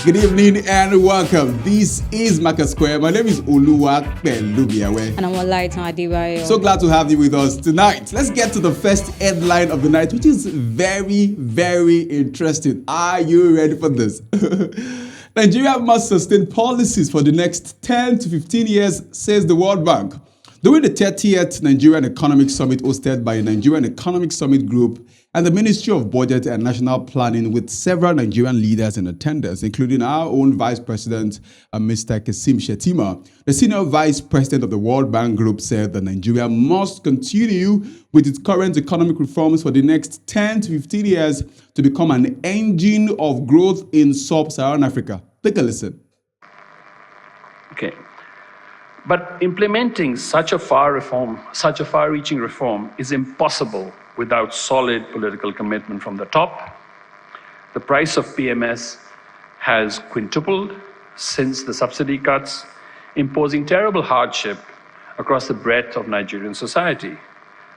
Good evening and welcome. This is MarketSquare. My name is Oluwapelumiawe. And I'm Olaitan Adebayo. So glad to have you with us tonight. Let's get to the first headline of the night, which is very, very interesting. Are you ready for this? Nigeria must sustain policies for the next 10 to 15 years, says the World Bank. During the 30th Nigerian Economic Summit hosted by the Nigerian Economic Summit Group and the Ministry of Budget and National Planning with several Nigerian leaders in attendance, including our own Vice President, Mr. Kasim Shettima, the Senior Vice President of the World Bank Group said that Nigeria must continue with its current economic reforms for the next 10 to 15 years to become an engine of growth in Sub-Saharan Africa. Take a listen. Okay. But implementing such a far-reaching reform is impossible without solid political commitment from the top. The price of PMS has quintupled since the subsidy cuts, imposing terrible hardship across the breadth of Nigerian society.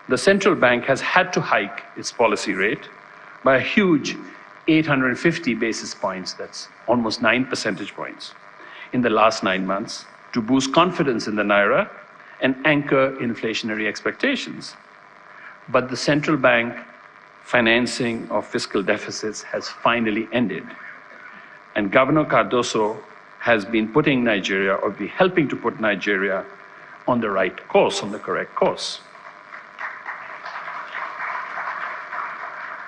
The central bank has had to hike its policy rate by a huge 850 basis points, that's almost 9 percentage points, in the last 9 months, to boost confidence in the naira and anchor inflationary expectations. But the central bank financing of fiscal deficits has finally ended. And Governor Cardoso has been putting Nigeria, or be helping to put Nigeria on the right course, on the correct course.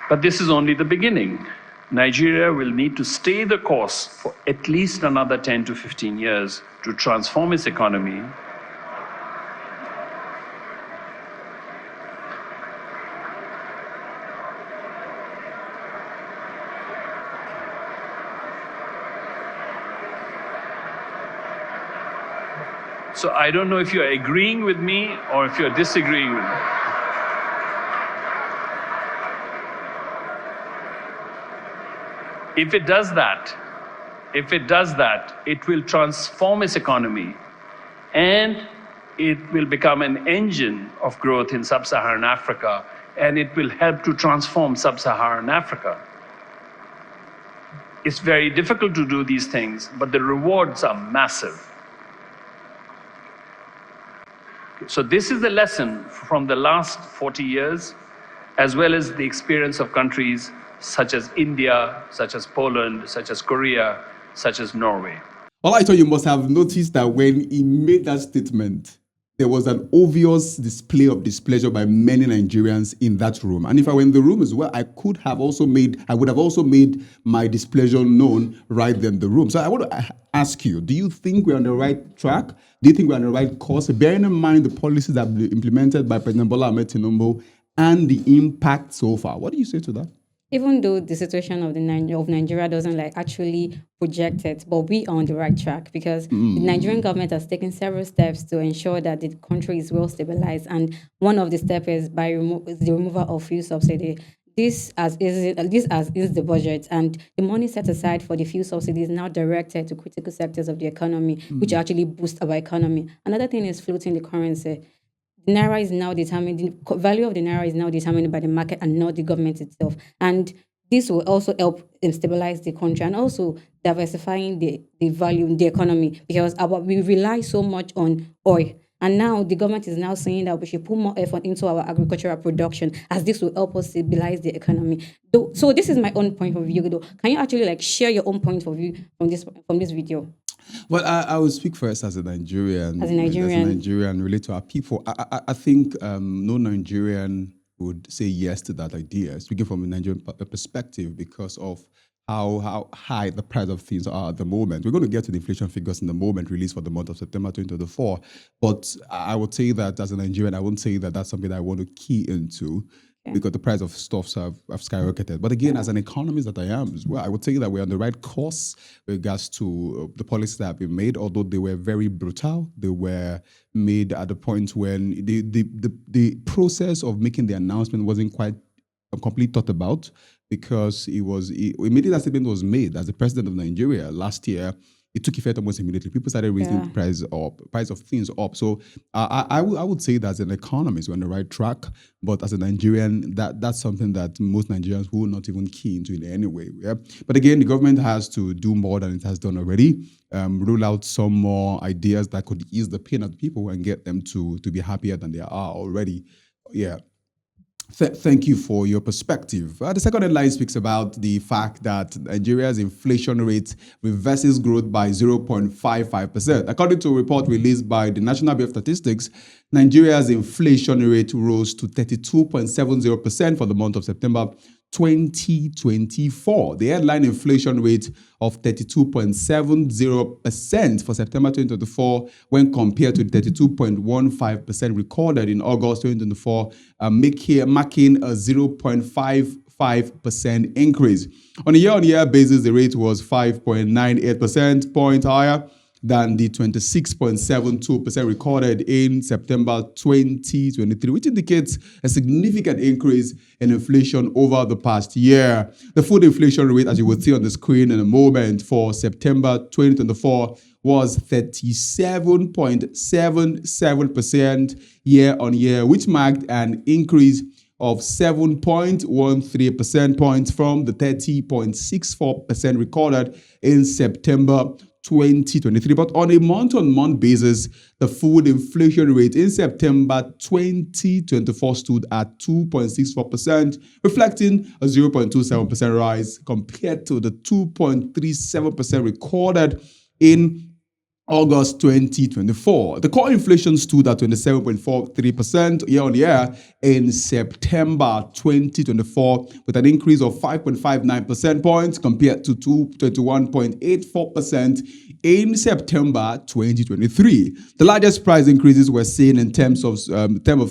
But this is only the beginning. Nigeria will need to stay the course for at least another 10 to 15 years to transform its economy. So I don't know if you're agreeing with me or if you're disagreeing with me. If it does that, it will transform its economy and it will become an engine of growth in Sub-Saharan Africa, and it will help to transform Sub-Saharan Africa. It's very difficult to do these things, but the rewards are massive. So this is the lesson from the last 40 years, as well as the experience of countries such as India, such as Poland, such as Korea, such as Norway. Well, I thought you must have noticed that when he made that statement, there was an obvious display of displeasure by many Nigerians in that room. And if I were in the room as well, I would have also made my displeasure known right then in the room. So I want to ask you, do you think we're on the right track? Do you think we're on the right course? Bearing in mind the policies that have been implemented by President Bola Ahmed Tinubu and the impact so far. What do you say to that? Even though the situation of Nigeria doesn't actually project it, but we are on the right track because the Nigerian government has taken several steps to ensure that the country is well stabilized. And one of the steps is by the removal of fuel subsidy. This as is the budget, and the money set aside for the fuel subsidy is now directed to critical sectors of the economy, which actually boost our economy. Another thing is floating the currency. The naira is now determined, the value of the naira is now determined by the market and not the government itself. And this will also help stabilize the country and also diversifying the value in the economy, because we rely so much on oil. And now the government is now saying that we should put more effort into our agricultural production, as this will help us stabilize the economy. So this is my own point of view. Can you actually share your own point of view from this video? Well, I will speak first as a Nigerian. Relate to our people. I think no Nigerian would say yes to that idea, speaking from a Nigerian perspective, because of how high the price of things are at the moment. We're going to get to the inflation figures in the moment released for the month of September 2024. But I would say that as a Nigerian, I wouldn't say that that's something that I want to key into. Because the price of stuff have skyrocketed. But again, as an economist that I am as well, I would say that we're on the right course with regards to the policies that have been made, although they were very brutal. They were made at the point when the process of making the announcement wasn't quite completely thought about, because immediately that statement was made as the president of Nigeria last year. it took effect almost immediately. People started raising Yeah. price of things up. So I would say that as an economist, we're on the right track. But as a Nigerian, that's something that most Nigerians will not even key into in any way. Yeah? But again, the government has to do more than it has done already. Roll out some more ideas that could ease the pain of the people and get them to be happier than they are already. Yeah. Thank you for your perspective. The second headline speaks about the fact that Nigeria's inflation rate reverses growth by 0.55%. According to a report released by the National Bureau of Statistics, Nigeria's inflation rate rose to 32.70% for the month of September 2024. The headline inflation rate of 32.70% for September 2024 when compared to the 32.15% recorded in August 2024, marking a 0.55% increase. On a year-on-year basis, the rate was 5.98% point higher than the 26.72% recorded in September 2023, which indicates a significant increase in inflation over the past year. The food inflation rate, as you will see on the screen in a moment, for September 2024 was 37.77% year on year, which marked an increase of 7.13 percentage points from the 30.64% recorded in September 2023. But on a month-on-month basis, the food inflation rate in September 2024 stood at 2.64%, reflecting a 0.27% rise compared to the 2.37% recorded in August 2024. The core inflation stood at 27.43% year on year in September 2024, with an increase of 5.59 percentage points compared to 21.84% in September 2023. The largest price increases were seen in terms of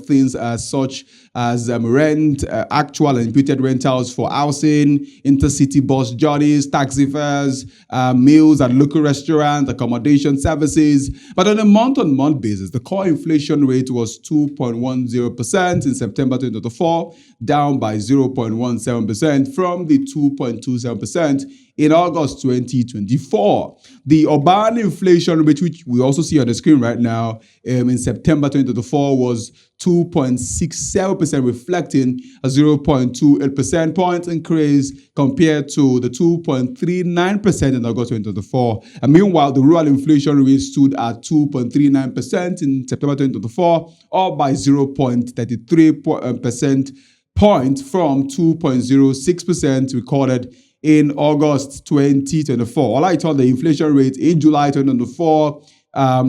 things such as rent, actual and imputed rentals for housing, intercity bus journeys, taxi fares, meals at local restaurants, accommodation services. But on a month-on-month basis, the core inflation rate was 2.10% in September 2024, down by 0.17% from the 2.27% in August 2024. The urban inflation rate, which we also see on the screen right now, in September 2024 was 2.67%, reflecting a 0.28 percentage point increase compared to the 2.39% in August 2024. And meanwhile, the rural inflation rate stood at 2.39% in September 2024, up by 0.33 percent point from 2.06% recorded in August 2024. All right, on the inflation rate in July 2024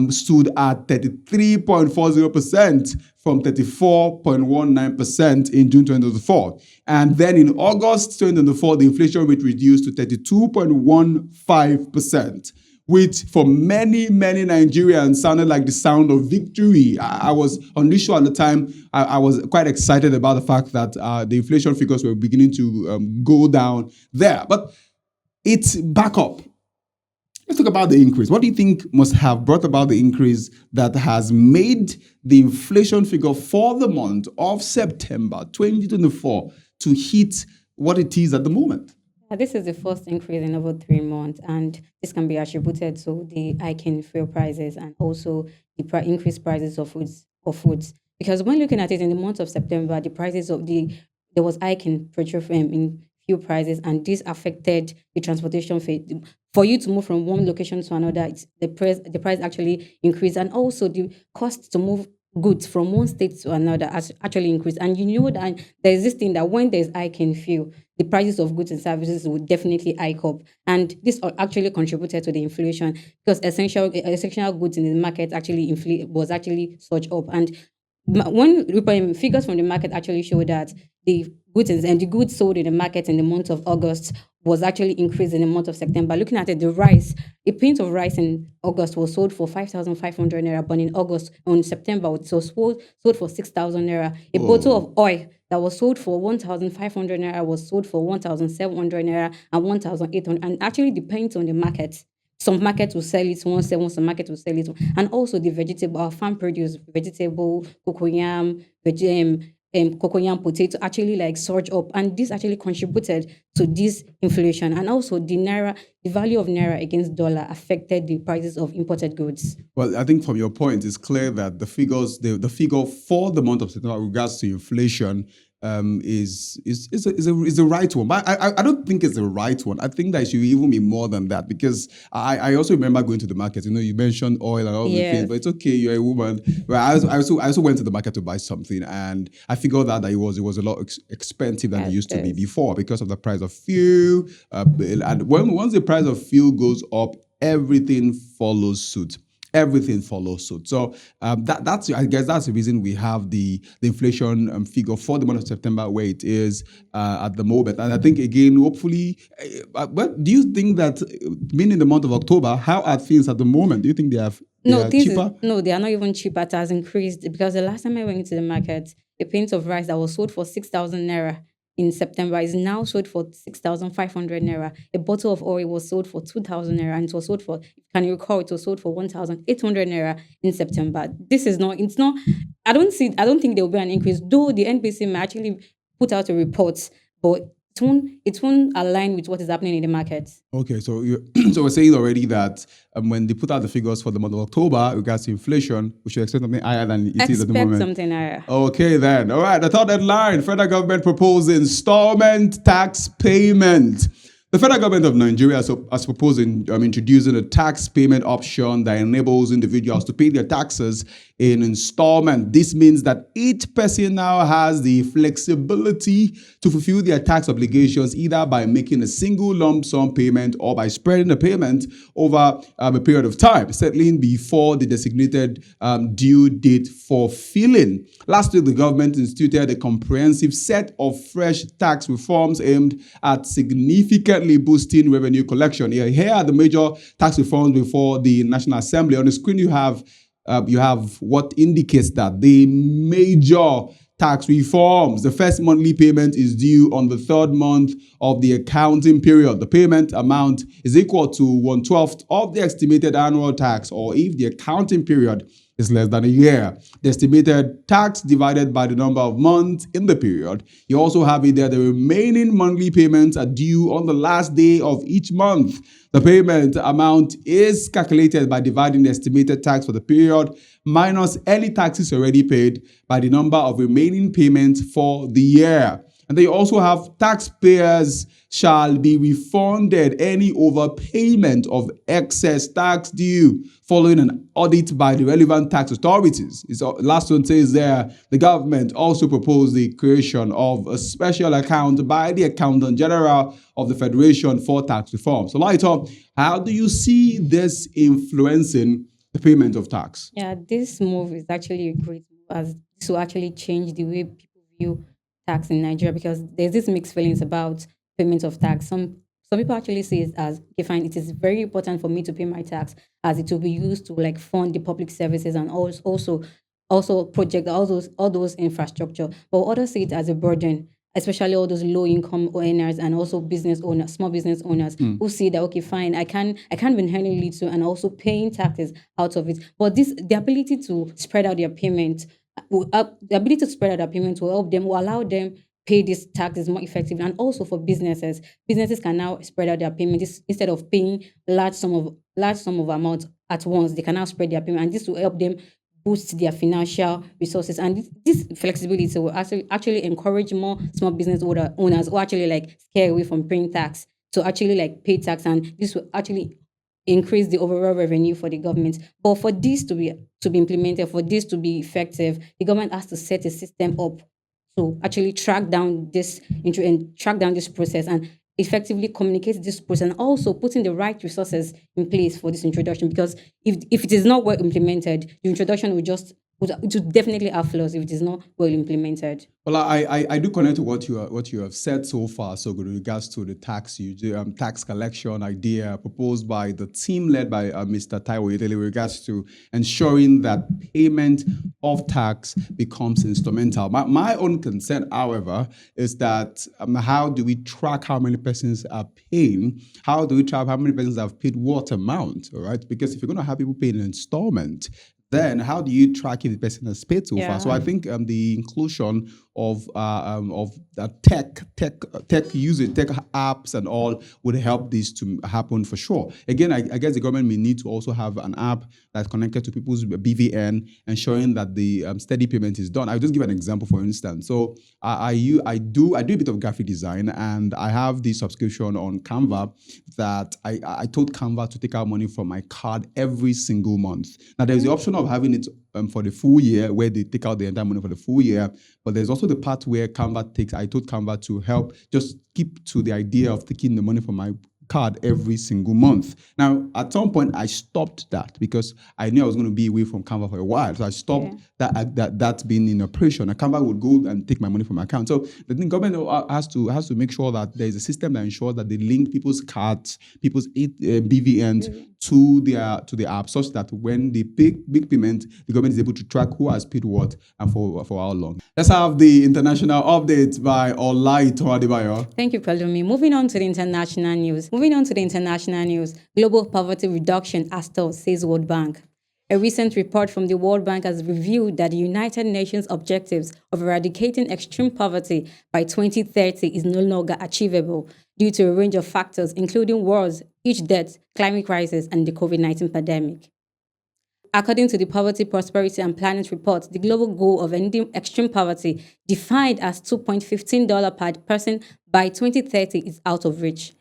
stood at 33.40% from 34.19% in June 2024. And then in August 2024, the inflation rate reduced to 32.15%. Which for many, many Nigerians sounded like the sound of victory. I was on this show at the time. I was quite excited about the fact that the inflation figures were beginning to go down there. But it's back up. Let's talk about the increase. What do you think must have brought about the increase that has made the inflation figure for the month of September 2024 to hit what it is at the moment? This is the first increase in over 3 months, and this can be attributed to the hike in fuel prices and also the increased prices of foods. Because when looking at it in the month of September, the prices of there was hike in in fuel prices, and this affected the transportation fee. For you to move from one location to another, the price actually increased, and also the cost to move goods from one state to another has actually increased. And you know that there's this thing that when there's hike in fuel, the prices of goods and services would definitely hike up. And this actually contributed to the inflation because essential goods in the market was actually surged up. And when figures from the market actually show that the goods sold in the market in the month of August was actually increased in the month of September. Looking at it, a pint of rice in August was sold for 5,500 naira, but in September, it was sold for 6,000 naira. A bottle of oil that was sold for 1,500 naira was sold for 1,700 naira and 1,800, and actually depends on the market. Some markets will sell it 1,700, some markets will sell it, and also the vegetable, our farm produce vegetable, cocoyam, cocoyam potato actually like surge up, and this actually contributed to this inflation. And also the value of naira against dollar affected the prices of imported goods. Well, I think from your point, it's clear that the figure for the month of September with regards to inflation is a right one. But I don't think it's the right one. I think that it should even be more than that, because I also remember going to the market. You mentioned oil and all the things, but it's okay. You're a woman. But I also went to the market to buy something, and I figured out that it was a lot expensive than it used to be before because of the price of fuel. And once the price of fuel goes up, everything follows suit. Everything follows suit. So that's I guess that's the reason we have the inflation figure for the month of September where it is at the moment. And I think again, hopefully, but do you think that being in the month of October, how are things at the moment? Do you think they are cheaper? No, they are not even cheaper. It has increased, because the last time I went to the market, a pint of rice that was sold for 6,000 naira in September is now sold for 6,500 naira. A bottle of oil was sold for 2,000 naira, and it was sold for, can you recall, it was sold for 1,800 naira in September. It's not, I don't think there will be an increase, though the NBC may actually put out a report, but it won't align with what is happening in the market. Okay, so so we're saying already that when they put out the figures for the month of October regards to inflation, we should expect something higher than it is at the moment. Expect something higher. Okay, then. All right, the third headline: federal government proposes installment tax payment. The federal government of Nigeria has proposed introducing a tax payment option that enables individuals to pay their taxes in installment. This means that each person now has the flexibility to fulfill their tax obligations either by making a single lump sum payment or by spreading the payment over a period of time, settling before the designated due date for filing. Last week, the government instituted a comprehensive set of fresh tax reforms aimed at significantly boosting revenue collection. Here are the major tax reforms before the National Assembly. On the screen, you have what indicates that the major tax reforms. The first monthly payment is due on the third month of the accounting period. The payment amount is equal to 1/12 of the estimated annual tax, or if the accounting period is less than a year, the estimated tax divided by the number of months in the period. You also have it there, the remaining monthly payments are due on the last day of each month. The payment amount is calculated by dividing the estimated tax for the period minus any taxes already paid by the number of remaining payments for the year. And they also have taxpayers shall be refunded any overpayment of excess tax due following an audit by the relevant tax authorities. Last one says there, the government also proposed the creation of a special account by the Accountant General of the Federation for tax reform. So, Lighter, how do you see this influencing the payment of tax? Yeah, this move is actually a great move, as this will actually change the way people view tax in Nigeria, because there's this mixed feelings about payment of tax. Some people actually see it as, okay, fine, it is very important for me to pay my tax, as it will be used to like fund the public services and also project all those infrastructure. But others see it as a burden, especially all those low income earners and also business owners, small business owners who see that, okay, fine, I can't be earning little and also paying taxes out of it. But the ability to spread out their payment, will allow them pay these taxes more effectively. And also for businesses can now spread out their payments instead of paying large sum of amount at once. They can now spread their payment, and this will help them boost their financial resources. And this flexibility will actually encourage more small business owners who actually like scare away from paying tax to actually like pay tax, and this will actually increase the overall revenue for the government. But for this to be implemented, for this to be effective, the government has to set a system up to actually track down this process and effectively communicate this process, and also putting the right resources in place for this introduction. Because if it is not well implemented, the introduction will definitely have flaws if it is not well implemented. Well, I do connect to what you have said so far, so good, with regards to the tax collection idea proposed by the team led by Mr. Taiwo Idele, with regards to ensuring that payment of tax becomes instrumental. My own concern, however, is that how do we track how many persons are paying? How do we track how many persons have paid what amount? All right, because if you're going to have people pay an installment, then how do you track if the person has paid so far? So I think the inclusion tech usage, tech apps and all would help this to happen for sure. Again, I guess the government may need to also have an app that's connected to people's BVN, ensuring that the steady payment is done. I'll just give an example, for instance. So I do a bit of graphic design, and I have the subscription on Canva that I told Canva to take out money from my card every single month. Now there's the option of having it for the full year, where they take out the entire money for the full year. But there's also the part where I told Canva to help just keep to the idea of taking the money from my card every single month. Now, at some point, I stopped that because I knew I was going to be away from Canva for a while. So I stopped that being in operation. And Canva would go and take my money from my account. So the government has to make sure that there is a system that ensures that they link people's cards, people's BVNs to the app, such that when they pay big payment, the government is able to track who has paid what and for how long. Let's have the international update by Olaito Adebayo. Thank you, Palumi. Moving on to the international news. Global poverty reduction as told, says World Bank. A recent report from the World Bank has revealed that the United Nations objectives of eradicating extreme poverty by 2030 is no longer achievable due to a range of factors, including wars, huge debts, climate crisis, and the COVID-19 pandemic. According to the Poverty, Prosperity and Planet report, the global goal of ending extreme poverty, defined as $2.15 per person by 2030, is out of reach.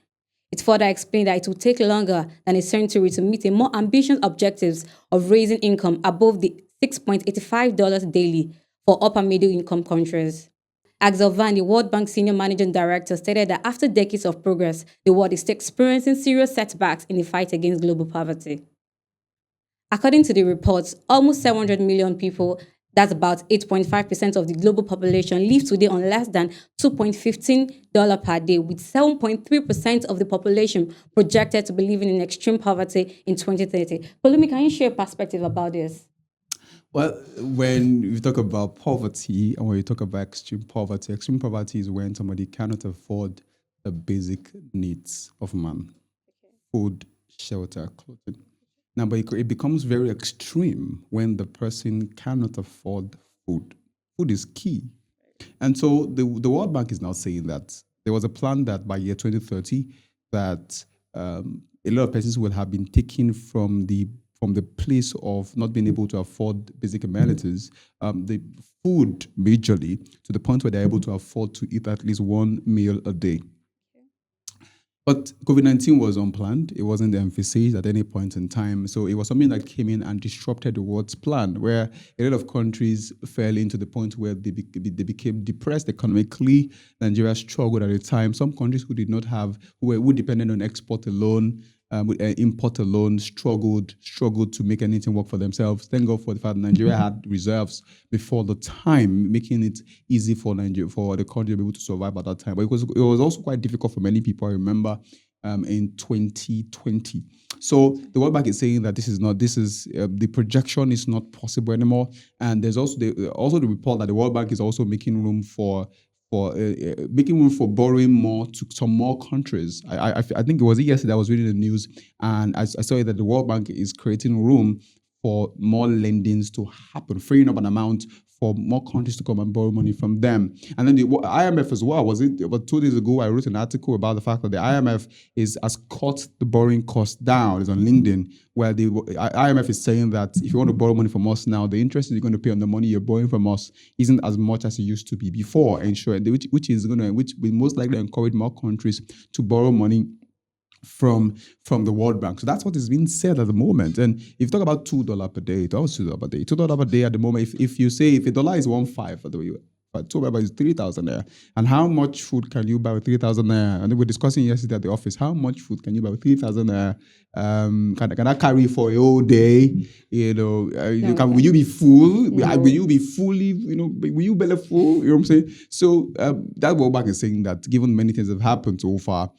It further explained that it will take longer than a century to meet a more ambitious objectives of raising income above the $6.85 daily for upper middle income countries. Axel Van, the World Bank Senior Managing Director, stated that after decades of progress, the world is experiencing serious setbacks in the fight against global poverty. According to the reports, almost 700 million people, that's about 8.5% of the global population, live today on less than $2.15 per day, with 7.3% of the population projected to be living in extreme poverty in 2030. Palumi, can you share a perspective about this? Well, when you talk about poverty and when you talk about extreme poverty is when somebody cannot afford the basic needs of man: food, shelter, clothing. Now, but it becomes very extreme when the person cannot afford food. Food is key. And so the World Bank is now saying that there was a plan that by year 2030 that a lot of persons will have been taken from the place of not being able to afford basic amenities, the food majorly, to the point where they're able to afford to eat at least one meal a day. But COVID-19 was unplanned. It wasn't emphasized at any point in time. So it was something that came in and disrupted the world's plan, where a lot of countries fell into the point where they became depressed economically. Nigeria struggled at the time. Some countries who did not have, who depended on export alone, import alone, struggled to make anything work for themselves. Thank God for the fact that Nigeria had reserves before the time, making it easy for the country to be able to survive at that time. But it was also quite difficult for many people, I remember, in 2020. So the World Bank is saying that the projection is not possible anymore. And there's also the report that the World Bank is also making room for borrowing more to some more countries. I think it was yesterday I was reading the news, and I saw that the World Bank is creating room for more lendings to happen, freeing up an amount for more countries to come and borrow money from them. And then the IMF as well. About 2 days ago, I wrote an article about the fact that the IMF has cut the borrowing cost down. It's on LinkedIn, where the IMF is saying that if you want to borrow money from us now, the interest you're going to pay on the money you're borrowing from us isn't as much as it used to be before, which will most likely encourage more countries to borrow money from the World Bank. So that's what is being said at the moment. And if you talk about $2 per day, $2 per day. $2 per day at the moment, if you say if $1 is 1.5 for the way, but $2 is 3,000 naira. And how much food can you buy with 3,000 naira? And we were discussing yesterday at the office, how much food can you buy with 3,000 naira? Can I carry for a whole day? Will you be full? No. Will you be fully, will you belly full? You know what I'm saying? So that World Bank is saying that given many things have happened so far,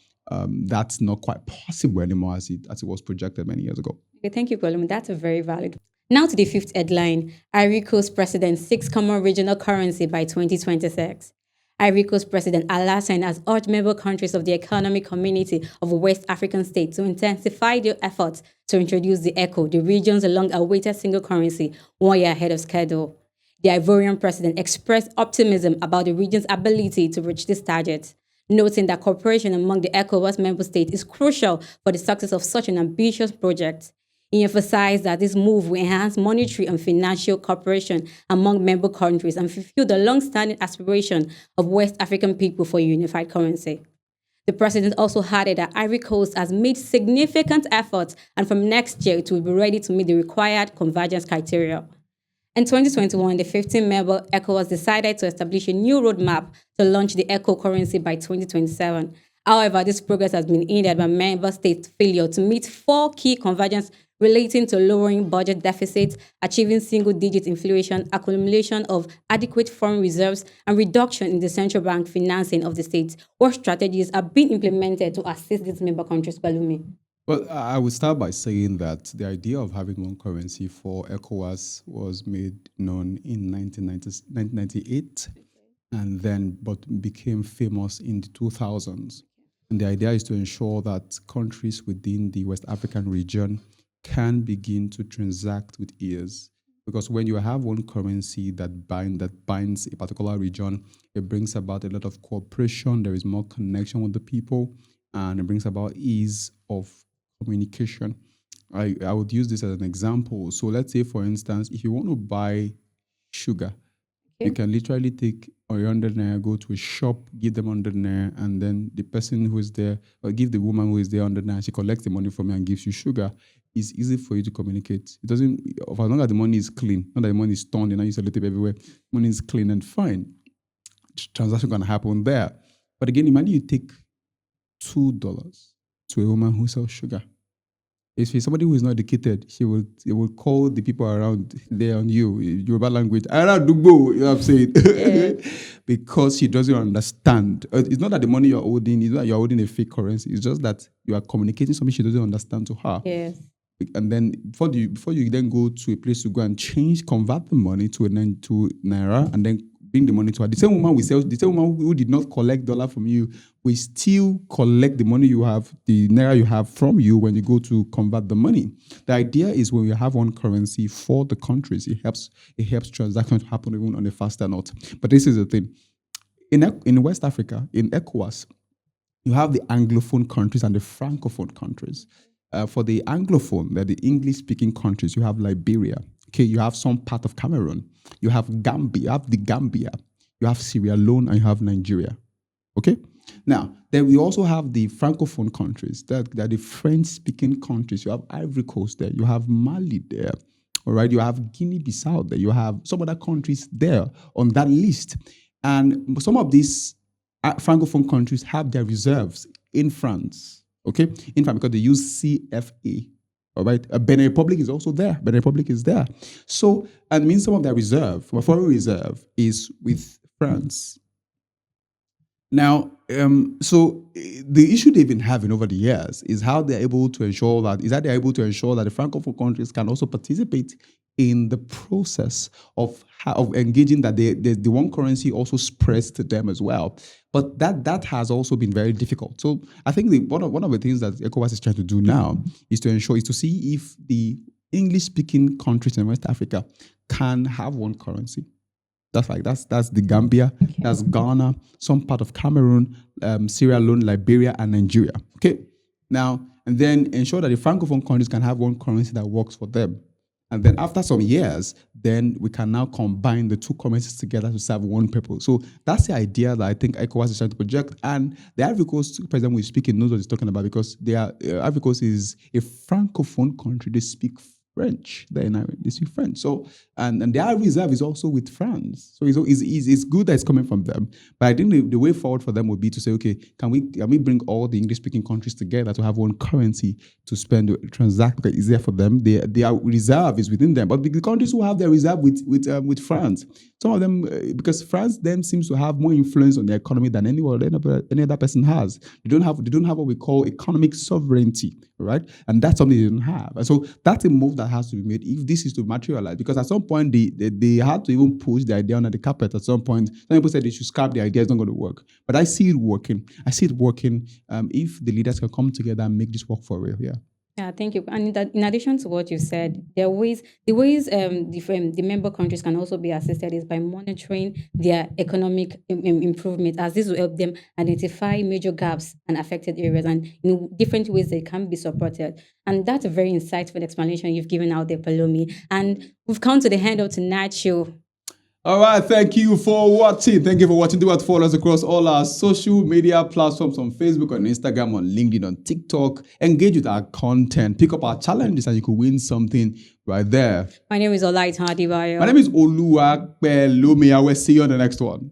that's not quite possible anymore as it was projected many years ago. Okay, thank you, Colum. That's a very valid. Now to the fifth headline. Ivory Coast President seeks common regional currency by 2026. Ivory Coast President Alassane has urged member countries of the Economic Community of West African States to intensify their efforts to introduce the ECO, the region's long-awaited single currency, 1 year ahead of schedule. the Ivorian president expressed optimism about the region's ability to reach this target, noting that cooperation among the ECOWAS member states is crucial for the success of such an ambitious project. He emphasized that this move will enhance monetary and financial cooperation among member countries and fulfill the long-standing aspiration of West African people for a unified currency. The president also added that Ivory Coast has made significant efforts, and from next year it will be ready to meet the required convergence criteria. In 2021, the 15-member ECOWAS decided to establish a new roadmap to launch the ECO currency by 2027. However, this progress has been hindered by member states' failure to meet 4 key convergence relating to lowering budget deficits, achieving single-digit inflation, accumulation of adequate foreign reserves, and reduction in the central bank financing of the states. What strategies are being implemented to assist these member countries, Palumi? Well, I would start by saying that the idea of having one currency for ECOWAS was made known in 1998, and then but became famous in the 2000s. And the idea is to ensure that countries within the West African region can begin to transact with ease. Because when you have one currency that binds a particular region, it brings about a lot of cooperation, there is more connection with the people, and it brings about ease of communication. I would use this as an example. So let's say, for instance, if you want to buy sugar, you can literally take 100 naira, go to a shop, give them 100 naira, and then the person who is there, or give the woman who is there 100 naira, she collects the money from you and gives you sugar. It's easy for you to communicate. It doesn't, as long as the money is clean, not that the money is torn, you use a little bit everywhere, money is clean and fine. Transaction can happen there. But again, imagine you take $2 to a woman who sells sugar. If she's somebody who is not educated, she will call the people around there on you, Yoruba language, you know what I'm saying? Yeah. Because she doesn't understand. It's not that the money you're holding, it's not that you're holding a fake currency. It's just that you are communicating something she doesn't understand to her. Yes. And then before you then go to a place to go and convert the money to naira, and then bring the money to her. The same woman who did not collect dollar from you will still collect the money you have, the naira you have from you when you go to convert the money. The idea is when you have one currency for the countries, it helps transactions happen even on a faster note. But this is the thing. In West Africa, in ECOWAS, you have the Anglophone countries and the Francophone countries. For the Anglophone, they're the English-speaking countries. You have Liberia. Okay, you have some part of Cameroon. You have Gambia. You have Sierra Leone, and you have Nigeria. Okay? Now, then we also have the Francophone countries. That are the French-speaking countries. You have Ivory Coast there. You have Mali there. All right? You have Guinea-Bissau there. You have some other countries there on that list. And some of these Francophone countries have their reserves in France. Okay? In fact, because they use CFA. All right. Benin Republic is also there. Benin Republic is there. So, and means some of their reserve, foreign reserve, is with France. Now, so the issue they've been having over the years is how they're able to ensure that the Francophone countries can also participate in the process of engaging, that the one currency also spreads to them as well. But that has also been very difficult. So I think one of the things that ECOWAS is trying to do now is to see if the English-speaking countries in West Africa can have one currency. That's the Gambia, okay. That's Ghana, some part of Cameroon, Sierra Leone, Liberia, and Nigeria. Okay, now and then ensure that the Francophone countries can have one currency that works for them. And then after some years, then we can now combine the two currencies together to serve one purpose. So that's the idea that I think ECOWAS is trying to project. And the Ivory Coast president we're speaking knows what he's talking about, because Ivory Coast is a Francophone country. They speak French. They speak French. So and their reserve is also with France. So it's good that it's coming from them. But I think the way forward for them would be to say, okay, can we bring all the English-speaking countries together to have one currency to transact, because it's easier for them. Their reserve is within them. But the countries who have their reserve with France, some of them, because France then seems to have more influence on the economy than any other person has. They don't have what we call economic sovereignty, right? And that's something they don't have. And so that's a move that has to be made if this is to materialize. Because at some point they had to even push the idea under the carpet. At some point, some people said they should scrap the idea. It's not going to work. But I see it working. If the leaders can come together and make this work for real. Yeah. Yeah, thank you. And in addition to what you said, there are ways, the member countries can also be assisted is by monitoring their economic improvement, as this will help them identify major gaps and affected areas, and in different ways they can be supported. And that's a very insightful explanation you've given out there, Palomi. And we've come to the end of tonight's show. All right, thank you for watching. Thank you for watching. Do what follow us across all our social media platforms on Facebook, on Instagram, on LinkedIn, on TikTok. Engage with our content. Pick up our challenges and you could win something right there. My name is Olaitan Adibayo. My name is Oluwa Pelumi. I will see you on the next one.